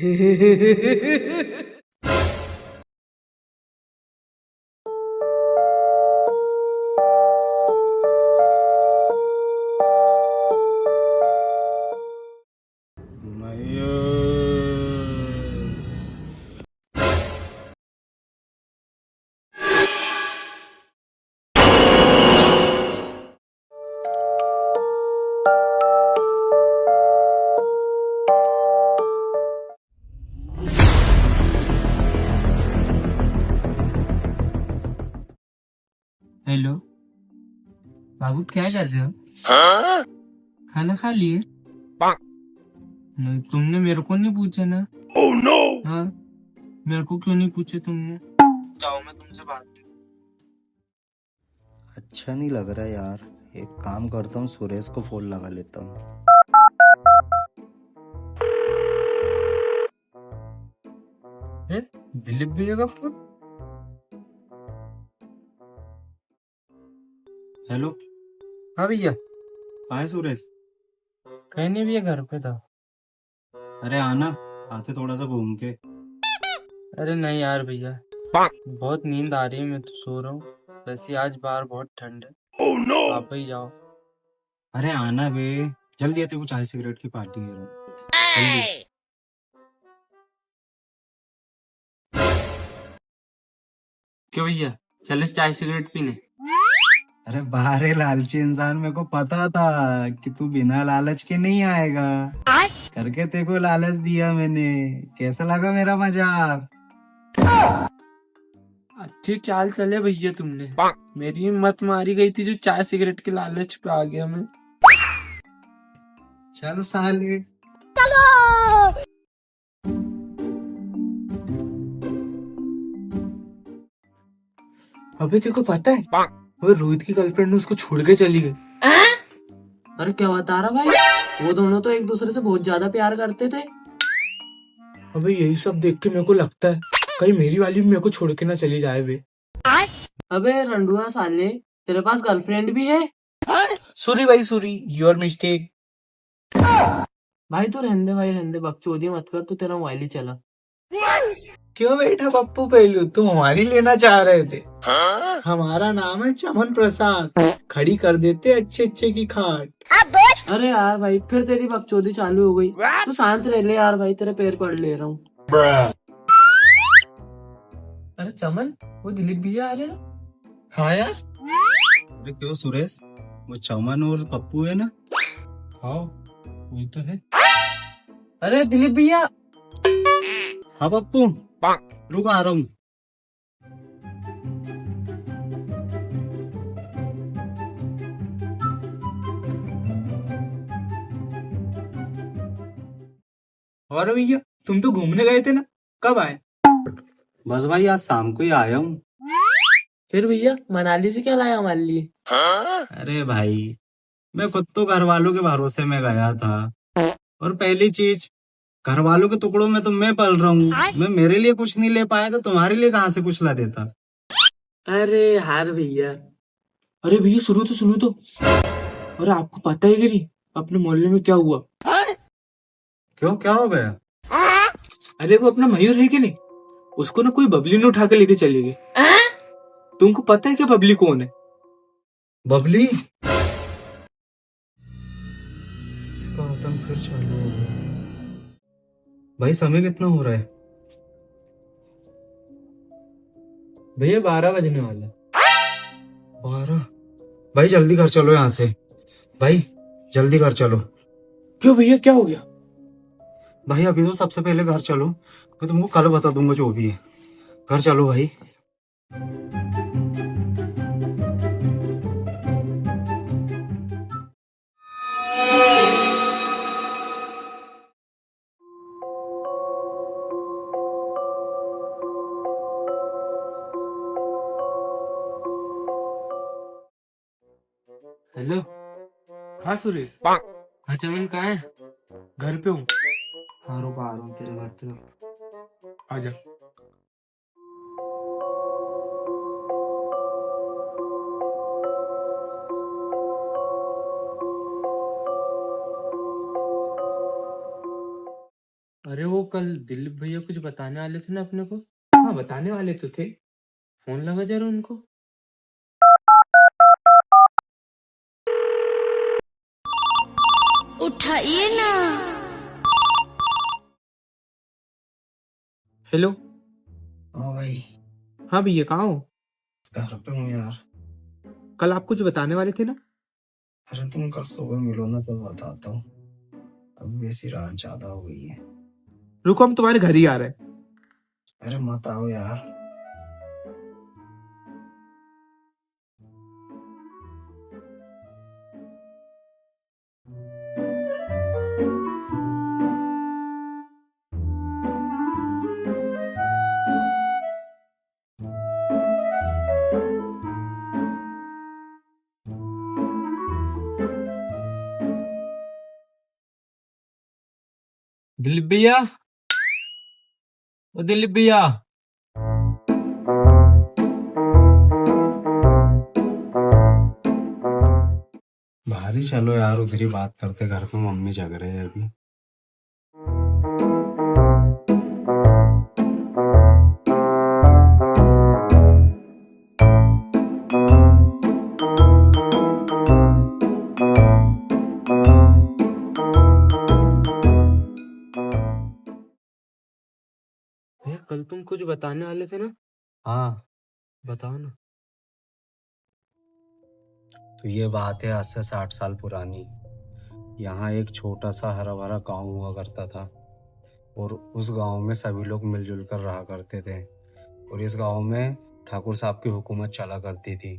Hello बाबू, क्या कर रहे हो? खाना खा लिए? नहीं, तुमने मेरे को नहीं पूछा ना। oh, no! हाँ, मेरे को क्यों नहीं पूछे तुमने? जाओ, मैं तुमसे बात अच्छा नहीं लग रहा यार। एक काम करता हूँ, सुरेश को फोन लगा लेता हूँ। दिलीप भैया का फोन। हेलो। हाँ भैया। कहाँ है सुरेश? कहीं नहीं भैया, घर पे था। अरे आना, आते थोड़ा सा घूम के। अरे नहीं यार भैया, बहुत नींद आ रही है, मैं तो सो रहा हूँ। वैसे आज बाहर बहुत ठंड है। oh, no! आप ही जाओ। अरे आना बे, जल्दी आते, कुछ चाय सिगरेट की पार्टी है। जल्दी। क्यों भैया, चले चाय सिगरेट पीने? अरे बाहर लालची इंसान, मेरे को पता था कि तू बिना लालच के नहीं आएगा, करके तेरे को लालच दिया मैंने। कैसा लगा मेरा मजाक? अच्छी चाल चले भैया तुमने। मेरी हिम्मत मारी गई थी जो चाय सिगरेट के लालच पे आ गया मैं। चल साले। अबे तेरे को पता है, वो रोहित की गर्लफ्रेंड ने उसको छोड़ के चली गई। अरे क्या बता रहा भाई, वो दोनों तो एक दूसरे से बहुत ज्यादा प्यार करते थे। अबे यही सब देख के मेरे को लगता है कहीं मेरी वाली भी मेरे को छोड़ के ना चली जाए बे। अबे रंडुआ साले, तेरे पास गर्लफ्रेंड भी है? सॉरी भाई, सॉरी, योर मिस्टेक। भाई तू रहने दे, भाई रहने दे, बकचोदी मत कर, तू तेरा मोबाइल ही चला। क्यों बैठा पप्पू पहलू, तुम हमारी लेना चाह रहे थे? हमारा नाम है चमन प्रसाद, खड़ी कर देते अच्छे अच्छे की खाट। अरे यार भाई, फिर तेरी बकचोदी चालू हो गई। तू शांत रह ले यार भाई, तेरे पैर पड़ ले रहा हूँ। अरे चमन, वो दिलीप भैया आ रहे हैं। हाँ यार। अरे क्यों सुरेश, वो चमन और पप्पू है ना? हाँ, वही तो है। अरे दिलीप भैया। हाँ पप्पू, रुक आ रहा हूँ। और भैया, तुम तो घूमने गए थे ना, कब आए? बस भाई आज शाम को ही आया हूँ। फिर भैया मनाली से क्या लाया हमारे लिए? अरे भाई, मैं खुद तो घर वालों के भरोसे में गया था, और पहली चीज, घर वालों के टुकड़ों में तो मैं पल रहा हूँ। मैं मेरे लिए कुछ नहीं ले पाया तो तुम्हारे लिए कहाँ से कुछ ला देता। अरे हार भैया। अरे भैया सुनो तो, सुनो तो। अरे आपको पता है कि नहीं, अपने मोहल्ले में क्या हुआ? क्यों, क्या हो गया? अरे वो अपना मयूर है कि नहीं, उसको ना कोई बबली ने उठा के लेके चले गए। तुमको पता है क्या बबली कौन है? बबली? इसका आतंक फिर चालू हो गया। भाई समय कितना हो रहा है? भैया 12 बजने वाला है। 12? भाई जल्दी घर चलो यहाँ से, भाई जल्दी घर चलो। क्यों भैया, क्या हो गया? भाई अभी तो सबसे पहले घर चलो, मैं तुमको कल बता दूंगा जो भी है। घर चलो भाई। हेलो। हाँ सुरेश। हाँ चमन, कहाँ है? घर पे हूँ। हाँ रुक, आ रहा हूँ तेरे घर तरफ, आ जा। अरे वो कल दिलीप भैया कुछ बताने वाले थे ना अपने को। हाँ बताने वाले तो थे, फोन लगा जरा उनको। उठाइए ना। हेलो। हाँ भाई, हाँ भैया कहाँ हो? घर पे हूँ यार। कल आप कुछ बताने वाले थे ना? अरे तुम कल सुबह मिलो ना तो बताता हूँ। अब वैसी रात ज्यादा हो गई है। रुको हम तुम्हारे घर ही आ रहे हैं। अरे मत आओ यार। दिलीप भैया, ओ दिलीप भैया। बाहर ही चलो यार, उधर ही बात करते। घर पे मम्मी जग रहे हैं अभी। भैया कल तुम कुछ बताने वाले थे ना? हाँ, बताओ ना। तो ये बात है आज से 60 साल पुरानी। यहाँ एक छोटा सा हरा भरा गाँव हुआ करता था और उस गांव में सभी लोग मिलजुल कर रहा करते थे। और इस गांव में ठाकुर साहब की हुकूमत चला करती थी।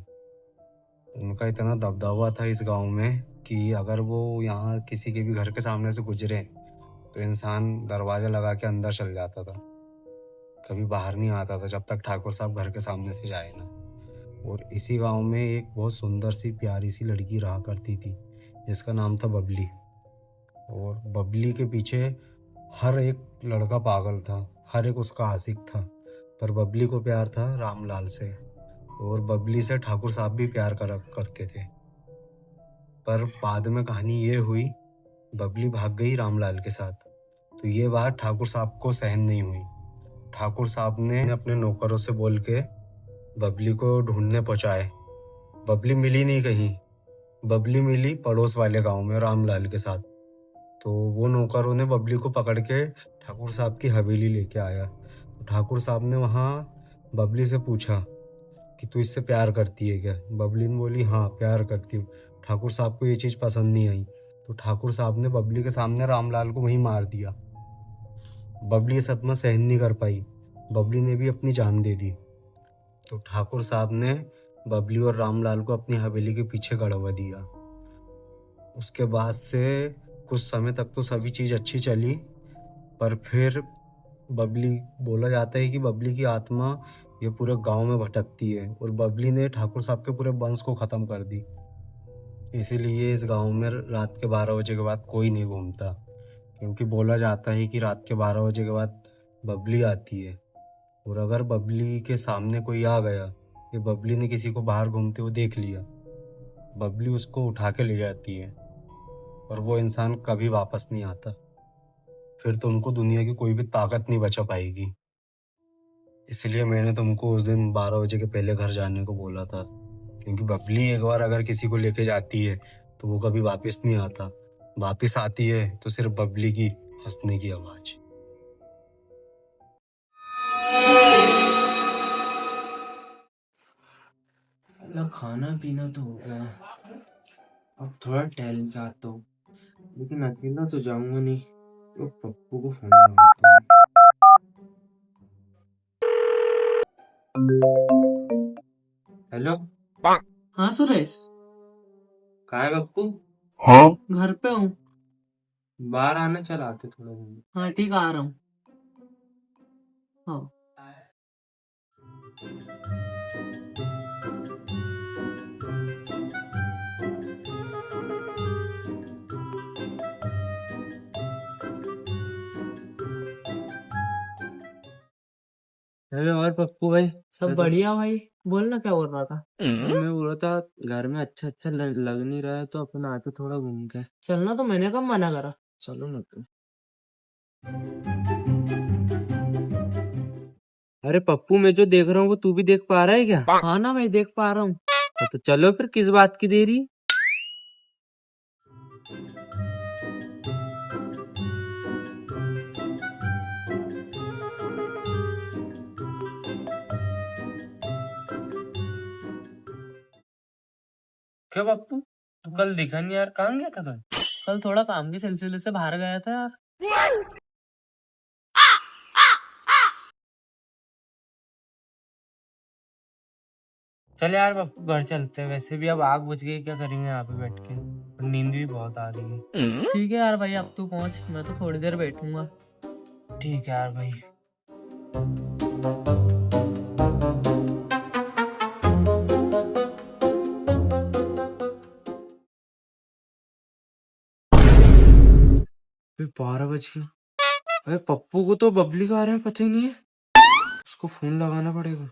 उनका इतना दबदबा था इस गांव में कि अगर वो यहाँ किसी के भी घर के सामने से गुजरे तो इंसान दरवाजा लगा के अंदर चल जाता था, कभी बाहर नहीं आता था जब तक ठाकुर साहब घर के सामने से जाए ना। और इसी गांव में एक बहुत सुंदर सी प्यारी सी लड़की रहा करती थी जिसका नाम था बबली। और बबली के पीछे हर एक लड़का पागल था, हर एक उसका आशिक था। पर बबली को प्यार था रामलाल से, और बबली से ठाकुर साहब भी प्यार करते थे। पर बाद में कहानी ये हुई, बबली भाग गई रामलाल के साथ। तो ये बात ठाकुर साहब को सहन नहीं हुई। ठाकुर साहब ने अपने नौकरों से बोल के बबली को ढूंढने पहुंचाए। बबली मिली नहीं कहीं। बबली मिली पड़ोस वाले गांव में रामलाल के साथ। तो वो नौकरों ने बबली को पकड़ के ठाकुर साहब की हवेली लेके आया। तो ठाकुर साहब ने वहाँ बबली से पूछा कि तू इससे प्यार करती है क्या? बबली ने बोली हाँ प्यार करती हूँ। ठाकुर साहब को ये चीज़ पसंद नहीं आई, तो ठाकुर साहब ने बबली के सामने रामलाल को वहीं मार दिया। बबली ये सदमा सहन नहीं कर पाई, बबली ने भी अपनी जान दे दी। तो ठाकुर साहब ने बबली और रामलाल को अपनी हवेली के पीछे गड़वा दिया। उसके बाद से कुछ समय तक तो सभी चीज़ अच्छी चली, पर फिर बबली, बोला जाता है कि बबली की आत्मा ये पूरे गांव में भटकती है और बबली ने ठाकुर साहब के पूरे वंश को ख़त्म कर दी। इसीलिए इस गांव में रात के 12 बजे के बाद कोई नहीं घूमता, क्योंकि बोला जाता है कि रात के 12 बजे के बाद बबली आती है। और अगर बबली के सामने कोई आ गया, कि बबली ने किसी को बाहर घूमते हुए देख लिया, बबली उसको उठा के ले जाती है और वो इंसान कभी वापस नहीं आता। फिर तो उनको दुनिया की कोई भी ताकत नहीं बचा पाएगी। इसलिए मैंने तुमको उस दिन 12 बजे के पहले घर जाने को बोला था, क्योंकि बबली एक बार अगर किसी को लेके जाती है तो वो कभी वापस नहीं आता। वापस आती है तो सिर्फ बबली की हंसने की आवाज़। अल्लाह खाना पीना तो हो गया, अब थोड़ा टहल के आता हूँ, लेकिन अकेला तो जाऊंगा नहीं, तो पप्पू को फोन लगाता हूँ। हेलो। हाँ सुरेश, कहाँ है पप्पू? घर पे हूँ। बाहर आना, चल आते थोड़ा दिन। हाँ ठीक आ रहा हूँ। हाँ हेलो और पप्पू भाई, सब बढ़िया भाई, बोलना क्या बोल रहा था? मैं बोल रहा था घर में अच्छा अच्छा लग नहीं रहा है, तो अपन आते थोड़ा घूम के। चलना तो मैंने कब मना करा। चलो ना तुम। अरे पप्पू, मैं जो देख रहा हूँ वो तू भी देख पा रहा है क्या? हाँ ना भाई, देख पा रहा हूँ। तो चलो फिर, किस बात की देरी? क्या पप्पू, तू कल दिखा नहीं यार, कहाँ गया था कल? कल थोड़ा काम के सिलसिले से बाहर गया था यार। चल यार पप्पू, घर चलते हैं। वैसे भी अब आग बुझ गई, क्या करेंगे यहाँ पे बैठ के, और नींद भी बहुत आ रही है। ठीक है यार भाई, अब तू पहुंच, मैं तो थोड़ी देर बैठूंगा। ठीक है यार भाई। अभी 12 बज गए। अरे पप्पू को तो बबली के बारे में पता ही नहीं है, उसको फोन लगाना पड़ेगा।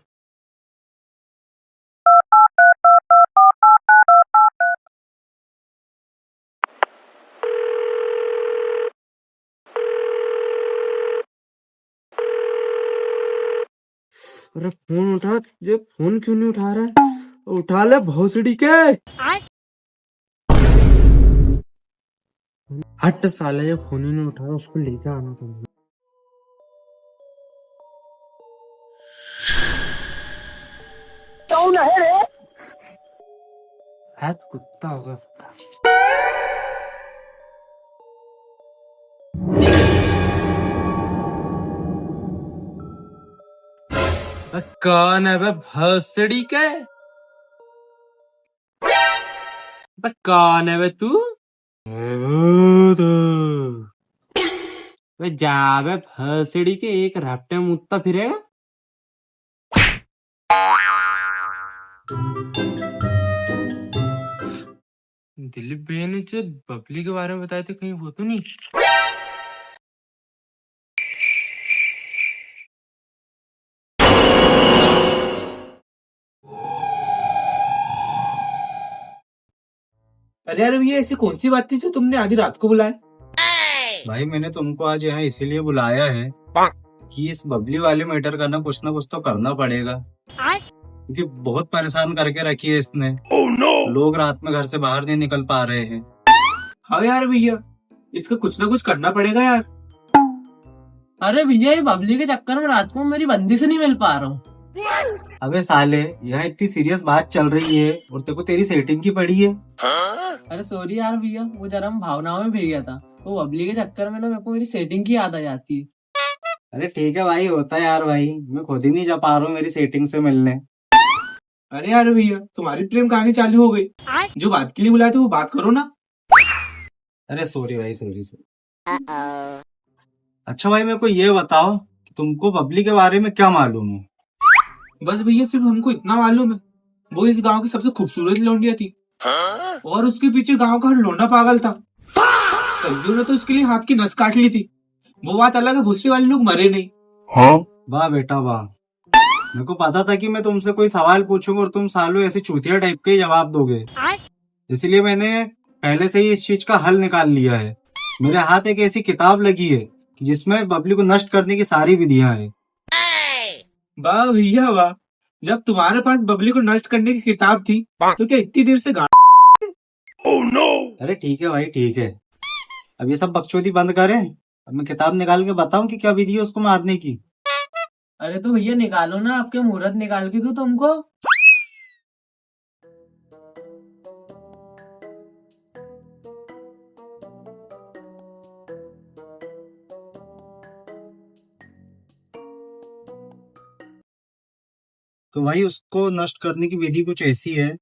अरे फोन उठा, ये फोन क्यों नहीं उठा रहा है? उठा ले भोसड़ी के। हट साला, ये फोन ही नहीं उठा रहा, उसको लेके आना पड़ेगा। है तो कुत्ता होगा। कौन है बे भोसड़ी के? बे कौन है बे तू? बे जा बे भोसड़ी के, एक रफ्ते में मुत्ता फिरेगा। दिलीप भैया ने जो बबली के बारे में बताया था, कहीं वो तो नहीं? अरे यार, ये ऐसी कौन सी बात थी जो तुमने आधी रात को बुलाया? भाई मैंने तुमको आज यहाँ इसीलिए बुलाया है कि इस बबली वाले मैटर का ना कुछ तो करना पड़ेगा, क्योंकि बहुत परेशान करके रखी है इसने। लोग रात में घर से बाहर नहीं निकल पा रहे हैं। हाँ यार भैया, इसका कुछ ना कुछ करना पड़ेगा यार। अरे भैया, ये बबली के चक्कर में रात को मेरी बंदी से नहीं मिल पा रहा हूँ। अबे साले, यहाँ इतनी सीरियस बात चल रही है और तेरे को तेरी सेटिंग की पड़ी है। अरे सॉरी यार भैया, वो जरा हम भावनाओं में भीग गया था, वो बबली के चक्कर में ना मेरे को मेरी सेटिंग की याद आ जाती है। अरे ठीक है भाई, होता है यार भाई, मैं खुद ही नहीं जा पा रहा हूँ मेरी सेटिंग से मिलने। अरे यार भैया, तुम्हारी प्रेम कहानी चालू हो गई। जो बात के लिए बुलाए थे वो बात करो ना। अरे सॉरी भाई, सॉरी। अच्छा भाई, मेरे को ये बताओ कि तुमको बबली के बारे में क्या मालूम है? बस भैया, सिर्फ हमको इतना मालूम है, वो इस गांव की सबसे खूबसूरत लौंडिया थी, और उसके पीछे गांव का हर लौंडा पागल था। कईयों ने तो उसके लिए हाथ की नस काट ली थी। वो बात अलग है, भूसरी वाले लोग मरे नहीं। वाह बेटा वाह, मेरे को पता था कि मैं तुमसे कोई सवाल पूछूंगा और तुम सालों ऐसे चूतिया टाइप के ही जवाब दोगे, इसलिए मैंने पहले से ही इस चीज का हल निकाल लिया है। मेरे हाथ एक ऐसी किताब लगी है जिसमें बबली को नष्ट करने की सारी विधियां हैं। वाह भैया वाह, जब तुम्हारे पास बबली को नष्ट करने की किताब थी तो क्या इतनी देर से अरे ठीक है भाई, ठीक है, अब ये सब बकचोदी बंद करें। अब मैं किताब निकाल के बताऊं कि क्या विधि है उसको मारने की। अरे तो भैया निकालो ना, आपके मुहूर्त निकाल के दूं तुमको। तो भाई उसको नष्ट करने की विधि कुछ ऐसी है।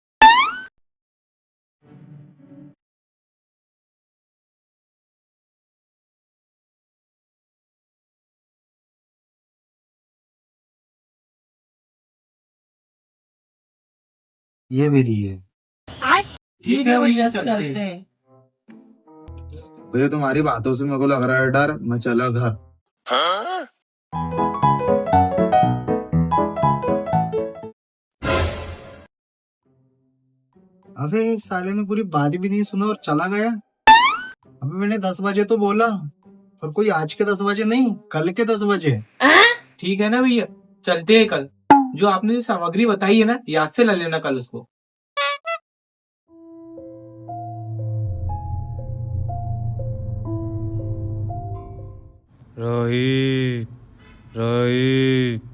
ये विधि है। ठीक है भैया, चलते हैं। भैया तुम्हारी बातों से मेरे को लग रहा है डर, मैं चला घर। अबे साले ने पूरी बात भी नहीं सुना और चला गया। अबे मैंने 10 बजे तो बोला, और कोई आज के 10 बजे नहीं, कल के 10 बजे। ठीक है ना भैया, चलते हैं कल। जो आपने जो सामग्री बताई है ना, याद से ला लेना कल उसको। रोहित, रोहित।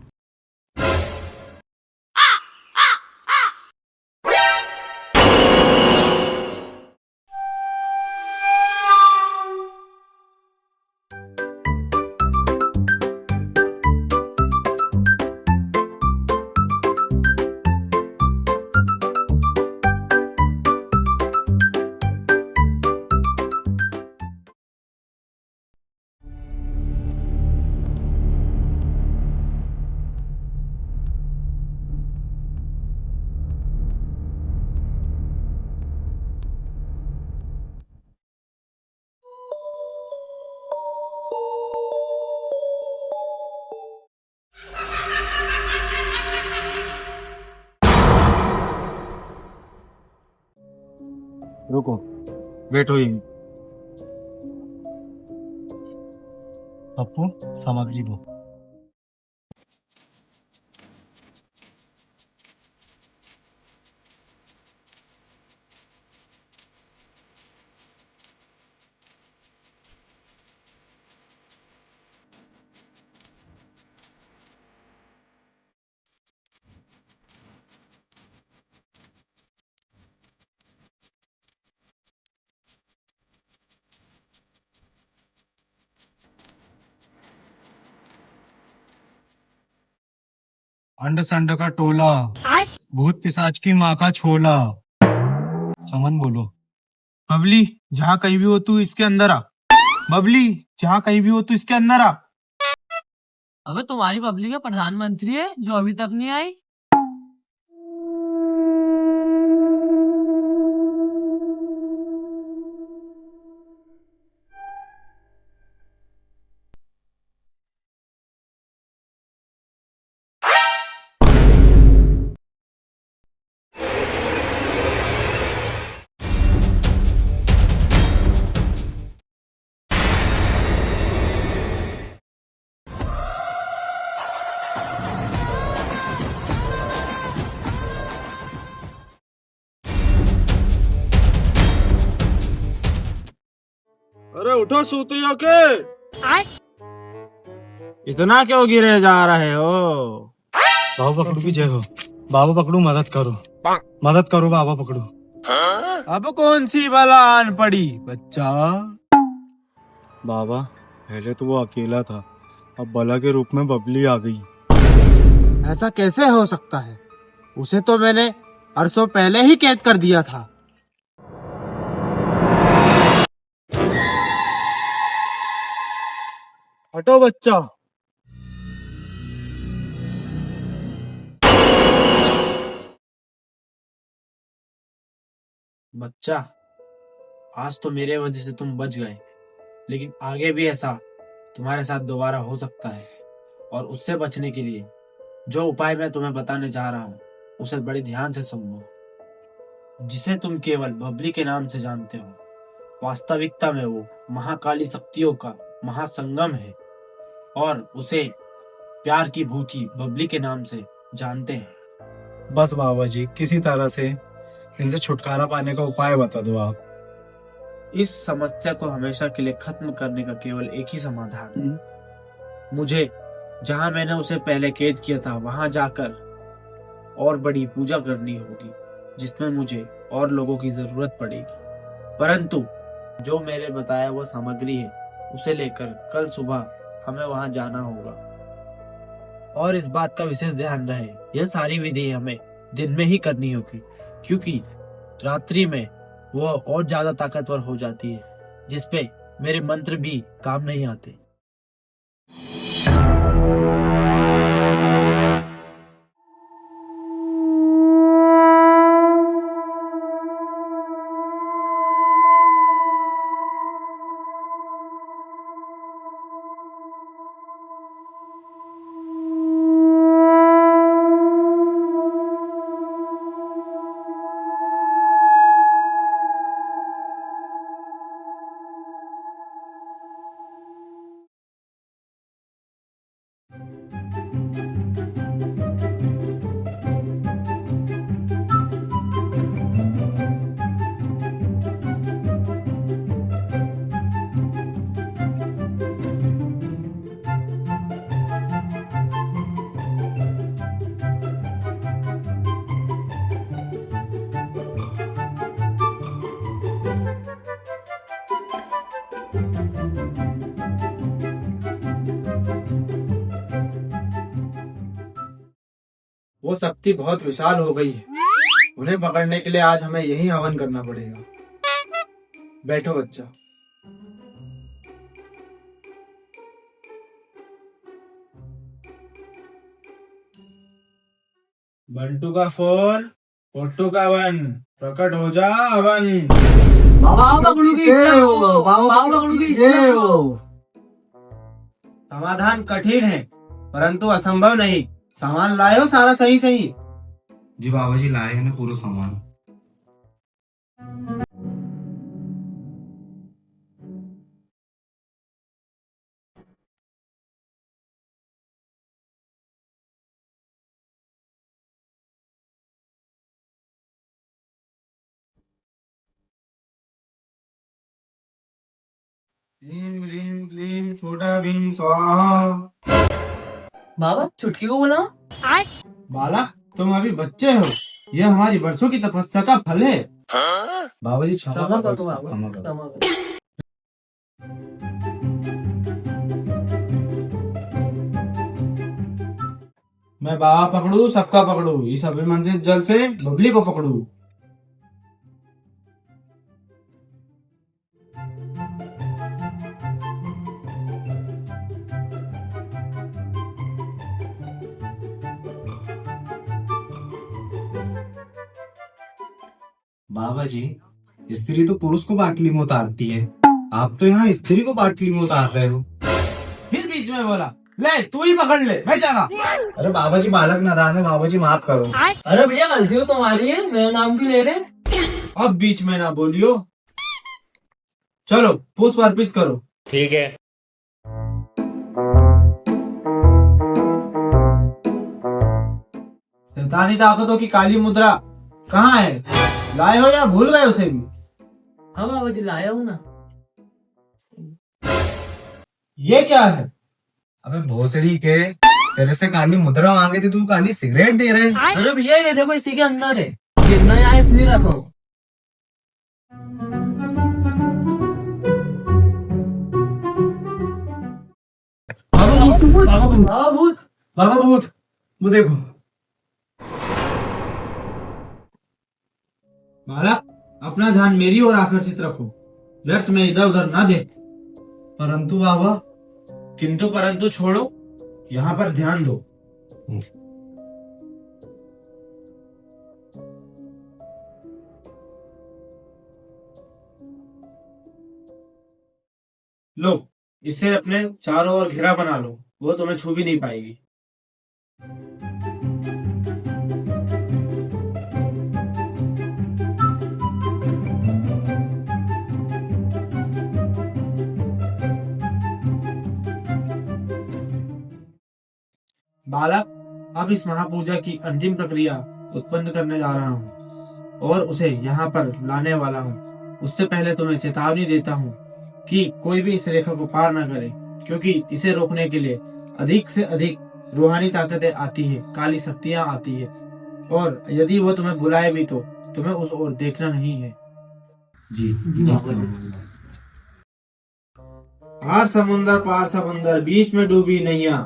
रुको, बैठो यहीं। पप्पू, सामग्री दो। अंड संड का टोला, भूत पिशाच की माँ का छोला। समन बोलो। बबली, जहाँ कहीं भी हो तू इसके अंदर आ। बबली, जहाँ कहीं भी हो तू इसके अंदर आ। अबे तुम्हारी पब्लिक का प्रधानमंत्री है जो अभी तक नहीं आई। अरे उठो सूतियों के, इतना क्यों गिरे जा रहे हो? बाबा पकड़ू की जय हो। बाबा पकड़ू, मदद करो, मदद करो बाबा पकड़ू। अब कौन सी बला आन पड़ी बच्चा? बाबा, पहले तो वो अकेला था, अब बला के रूप में बबली आ गई। ऐसा कैसे हो सकता है? उसे तो मैंने अरसों पहले ही कैद कर दिया था। हटो बच्चा। बच्चा, आज तो मेरे वजह से तुम बच गए, लेकिन आगे भी ऐसा तुम्हारे साथ दोबारा हो सकता है। और उससे बचने के लिए जो उपाय मैं तुम्हें बताने जा रहा हूँ, उसे बड़े ध्यान से सुनो। जिसे तुम केवल बबली के नाम से जानते हो, वास्तविकता में वो महाकाली शक्तियों का महासंगम है, और उसे प्यार की भूखी बबली के नाम से जानते हैं। बस बाबा जी, किसी तरह से इनसे छुटकारा पाने का उपाय बता दो आप। इस समस्या को हमेशा के लिए खत्म करने का केवल एक ही समाधान है। मुझे जहां मैंने उसे पहले कैद किया था वहां जाकर और बड़ी पूजा करनी होगी, जिसमें मुझे और लोगों की जरूरत पड़ेगी। परंतु जो मेरे बताया वो सामग्री है, उसे लेकर कल सुबह हमें वहां जाना होगा। और इस बात का विशेष ध्यान रहे, यह सारी विधि हमें दिन में ही करनी होगी, क्योंकि रात्रि में वह और ज्यादा ताकतवर हो जाती है, जिसपे मेरे मंत्र भी काम नहीं आते। वो शक्ति बहुत विशाल हो गई है। उन्हें पकड़ने के लिए आज हमें यही हवन करना पड़ेगा। बैठो बच्चा। बंटू का 4, पोट्टू का 1, प्रकट हो जा अवन। बाबा पकड़ू की जय हो, बाबा पकड़ू की जय हो। समाधान कठिन है परंतु असंभव नहीं। सामान लाए हो सारा सही सही? जी बाबा जी लाए हैं ना पूरा सामान। क्लीम क्लीम क्लीम छोटा भीम स्वाहा। बाबा चुटकी को बुलाओ। बालक तुम अभी बच्चे हो, यह हमारी वर्षों की तपस्या का फल है। बाबा जी क्षमा क्षमा करो, करो बाबा, क्षमा करो। क्षमा करो। मैं बाबा पकड़ू सबका पकड़ू, इस अभिमंत्रित जल से बबली को पकड़ू। बाबा जी स्त्री तो पुरुष को बाटली में उतारती है, आप तो यहाँ स्त्री को बाटली में उतार रहे हो। फिर बीच में बोला, ले तू ही पकड़ ले, मैं चला। अरे बाबा जी बालक नादान है, बाबा जी माफ करो। अरे भैया गलती तो तुम्हारी है, मेरा नाम क्यों ले रहे? अब बीच में ना बोलियो। चलो पुष्प अर्पित करो। ठीक है। शैतानी ताकतों की काली मुद्रा कहाँ है? लाए हो या भूल गए उसे भी? हाँ बाबा जी लाया हूँ ना। ये क्या है? अबे भोसड़ी के, तेरे से काली मुद्रा मांगे थी, तू काली सिगरेट दे रहे। अरे भैया ये देखो इसी के अंदर है, जितना यहाँ इसलिए रखा हूँ। बाबा भूत, बाबा भूत। बाबा भूत, वो देखो। बालक अपना ध्यान मेरी ओर आकर्षित रखो, व्यर्थ में इधर उधर ना देख। परंतु बाबा। किंतु परंतु छोड़ो, यहाँ पर ध्यान दो। लो इसे अपने चारों ओर घेरा बना लो, वो तुम्हें छू भी नहीं पाएगी। बालक अब इस महापूजा की अंतिम प्रक्रिया उत्पन्न करने जा रहा हूँ और उसे यहाँ पर लाने वाला हूँ। उससे पहले तुम्हें चेतावनी देता हूँ कि कोई भी इस रेखा को पार ना करे, क्योंकि इसे रोकने के लिए अधिक से अधिक रूहानी ताकतें आती है, काली शक्तियाँ आती है, और यदि वो तुम्हें बुलाए भी तो तुम्हें उस ओर देखना नहीं है। जी बाबा जी। पार समुंदर बीच में डूबी नैया,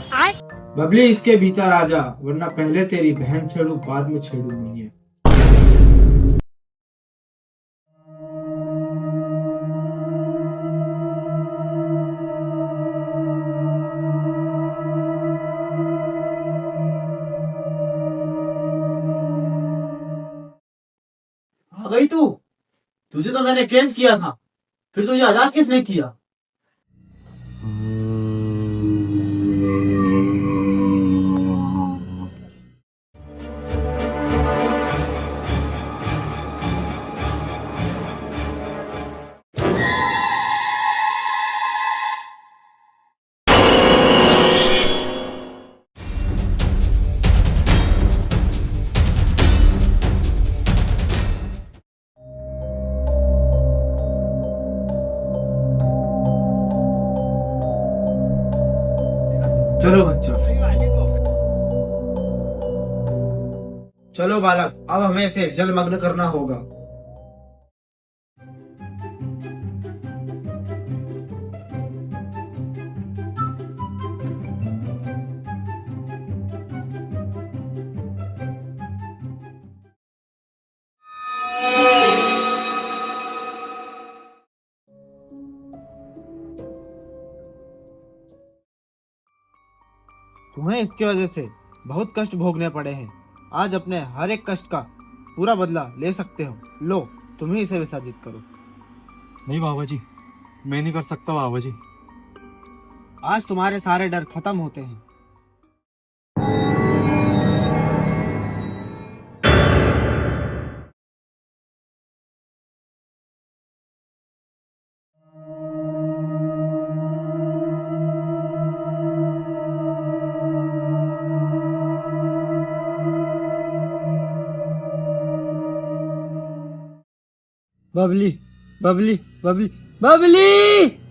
बबली इसके भीतर आ जा, वरना पहले तेरी बहन छेड़ू बाद में छेड़ू मैया। आ गई तू? तुझे तो मैंने कैद किया था, फिर तुझे आजाद किसने किया? चलो बच्चों, चलो बालक, अब हमें इसे जलमग्न करना होगा। तुम्हें इसकी वजह से बहुत कष्ट भोगने पड़े हैं। आज अपने हर एक कष्ट का पूरा बदला ले सकते हो। लो, तुम ही इसे विसर्जित करो। नहीं बाबा जी, मैं नहीं कर सकता बाबा जी। आज तुम्हारे सारे डर खत्म होते हैं। बबली, बबली, बबली, बबली।